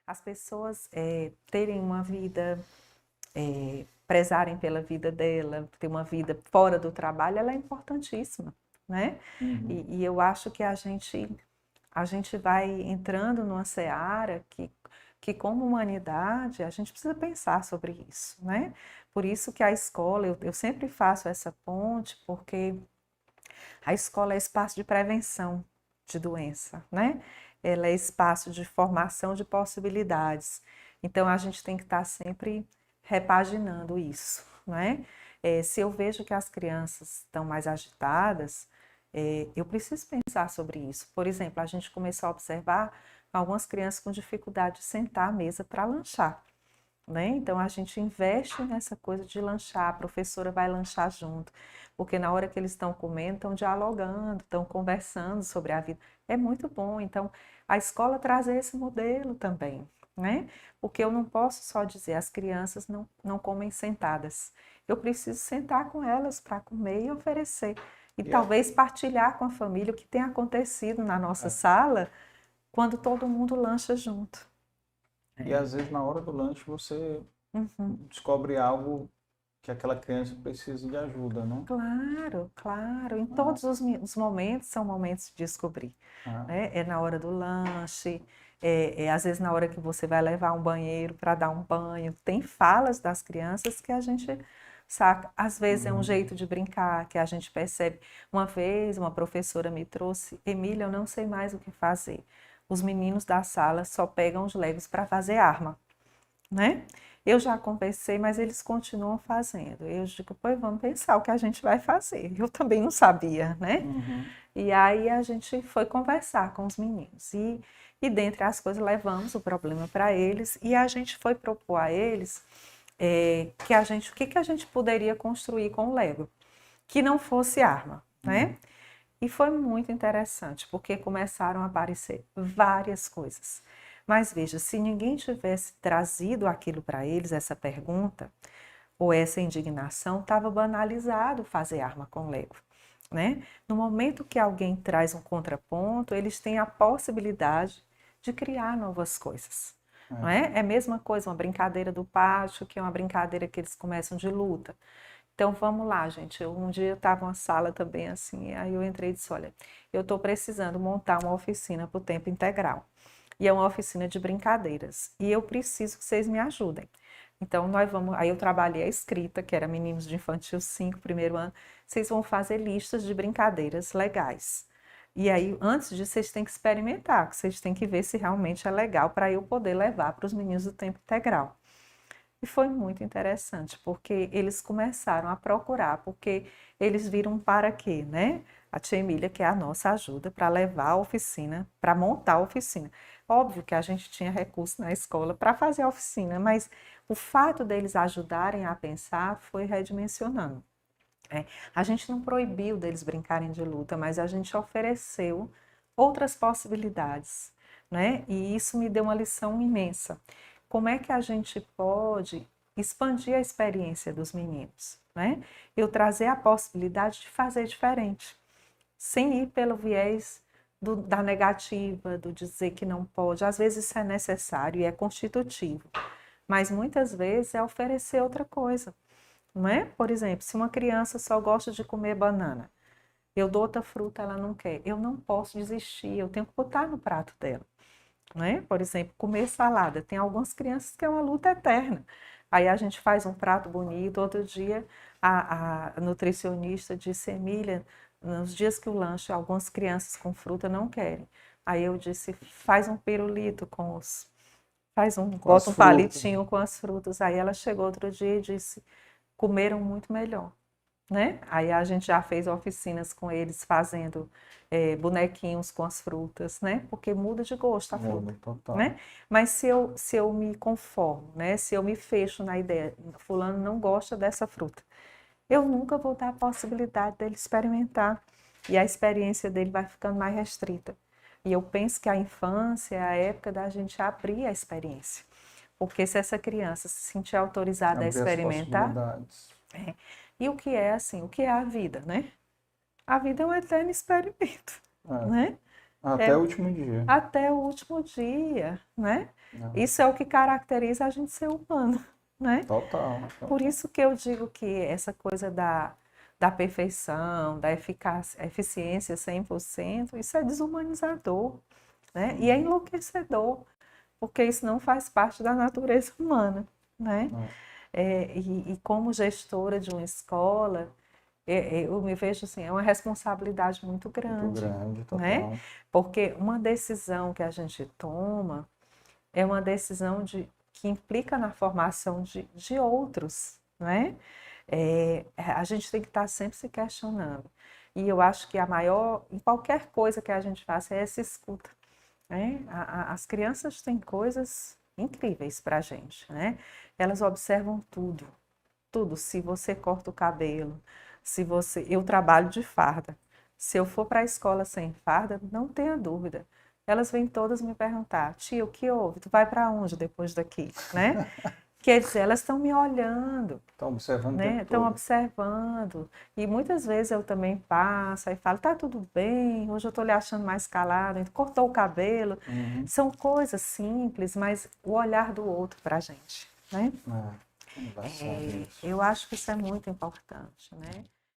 as pessoas terem uma vida, prezarem pela vida dela, ter uma vida fora do trabalho, ela é importantíssima, né? Uhum. E eu acho que a gente vai entrando numa seara que como humanidade, a gente precisa pensar sobre isso, né? Por isso que a escola, eu sempre faço essa ponte, porque a escola é espaço de prevenção de doença, né? Ela é espaço de formação de possibilidades. Então, a gente tem que estar sempre repaginando isso, né? Se eu vejo que as crianças estão mais agitadas, eu preciso pensar sobre isso. Por exemplo, a gente começou a observar algumas crianças com dificuldade de sentar à mesa para lanchar, né? Então a gente investe nessa coisa de lanchar, a professora vai lanchar junto, porque na hora que eles estão comendo, estão dialogando, estão conversando sobre a vida. É muito bom. Então a escola traz esse modelo também, né? Porque eu não posso só dizer as crianças não comem sentadas. Eu preciso sentar com elas para comer e oferecer. E E, a- talvez partilhar com a família o que tem acontecido na nossa sala quando todo mundo lancha junto. e às vezes na hora do lanche você Uhum. descobre algo que aquela criança precisa de ajuda, né? Claro, claro. Em Ah, todos os momentos são momentos de descobrir, ah, né? É na hora do lanche, às vezes na hora que você vai levar um banheiro para dar um banho. Tem falas das crianças que a gente saca. Às vezes é um uhum. jeito de brincar que a gente percebe. Uma vez uma professora me trouxe, Emília, eu não sei mais o que fazer. Os meninos da sala só pegam os legos para fazer arma, né? Eu já conversei, mas eles continuam fazendo. Eu digo, pois vamos pensar o que a gente vai fazer. Eu também não sabia, né? Uhum. E aí a gente foi conversar com os meninos. E dentre as coisas, levamos o problema para eles e a gente foi propor a eles o que, que a gente poderia construir com o Lego, que não fosse arma, Uhum. né? E foi muito interessante, porque começaram a aparecer várias coisas. Mas veja, se ninguém tivesse trazido aquilo para eles, essa pergunta, ou essa indignação, estava banalizado fazer arma com Lego, né? No momento que alguém traz um contraponto, eles têm a possibilidade de criar novas coisas. Não É. é? É a mesma coisa, uma brincadeira do pátio, que é uma brincadeira que eles começam de luta. Então vamos lá, gente. Um dia estava uma sala também assim, aí eu entrei e disse: olha, eu estou precisando montar uma oficina para o tempo integral. E é uma oficina de brincadeiras. E eu preciso que vocês me ajudem. Então nós vamos. Aí eu trabalhei a escrita, que era meninos de infantil 5, primeiro ano. Vocês vão fazer listas de brincadeiras legais. E aí, antes disso, vocês têm que experimentar, que vocês têm que ver se realmente é legal para eu poder levar para os meninos do tempo integral. E foi muito interessante, porque eles começaram a procurar, porque eles viram um para quê, né? A tia Emília, que é a nossa ajuda para levar a oficina, para montar a oficina. Óbvio que a gente tinha recurso na escola para fazer a oficina, mas o fato deles ajudarem a pensar foi redimensionando. A gente não proibiu deles brincarem de luta, mas a gente ofereceu outras possibilidades, né? E isso me deu uma lição imensa. Como é que a gente pode expandir a experiência dos meninos, né? Eu trazer a possibilidade de fazer diferente, sem ir pelo viés da negativa, do dizer que não pode. Às vezes isso é necessário e é constitutivo, mas muitas vezes é oferecer outra coisa, não é? Por exemplo, se uma criança só gosta de comer banana, eu dou outra fruta, ela não quer. Eu não posso desistir, eu tenho que botar no prato dela, não é? Por exemplo, comer salada. Tem algumas crianças que é uma luta eterna. Aí a gente faz um prato bonito. Outro dia, a nutricionista disse, Emília, nos dias que o lanche, algumas crianças com fruta não querem. Aí eu disse, faz um pirulito com os... Com as bota um frutas. palitinho com as frutas. Aí ela chegou outro dia e disse, comeram muito melhor, né? Aí a gente já fez oficinas com eles fazendo bonequinhos com as frutas, né? Porque muda de gosto a fruta, Muda total. né? Mas se eu me conformo, né? Se eu me fecho na ideia, fulano não gosta dessa fruta, eu nunca vou dar a possibilidade dele experimentar e a experiência dele vai ficando mais restrita. E eu penso que a infância é a época da gente abrir a experiência. Porque se essa criança se sentir autorizada a Abrir as experimentar, possibilidades. é. E o que é assim? O que é a vida, né? A vida é um eterno experimento, É. né? Até É o último dia. até o último dia, né? Não. Isso é o que caracteriza a gente ser humano, né? Total. Por isso que eu digo que essa coisa da perfeição, da eficiência 100%, isso é desumanizador, né? E é enlouquecedor, porque isso não faz parte da natureza humana, né? E como gestora de uma escola, eu me vejo assim, é uma responsabilidade muito Muito grande, grande, né? total. Porque uma decisão que a gente toma é uma decisão que implica na formação de outros, né? A gente tem que estar sempre se questionando. E eu acho que a maior, em qualquer coisa que a gente faça, é essa escuta, né? As crianças têm coisas incríveis para a gente, né? Elas observam tudo, tudo. Se você corta o cabelo, se você, eu trabalho de farda. Se eu for para a escola sem farda, não tenha dúvida. Elas vêm todas me perguntar, tia, o que houve? Tu vai para onde depois daqui, né? Quer dizer, elas estão me olhando, Estão observando o né? tempo Estão todo. observando. E muitas vezes eu também passo e falo, tá tudo bem, hoje eu estou lhe achando mais calada, cortou o cabelo. Uhum. São coisas simples, mas o olhar do outro para a gente, né? É, engraçado isso. Eu acho que isso é muito importante, né?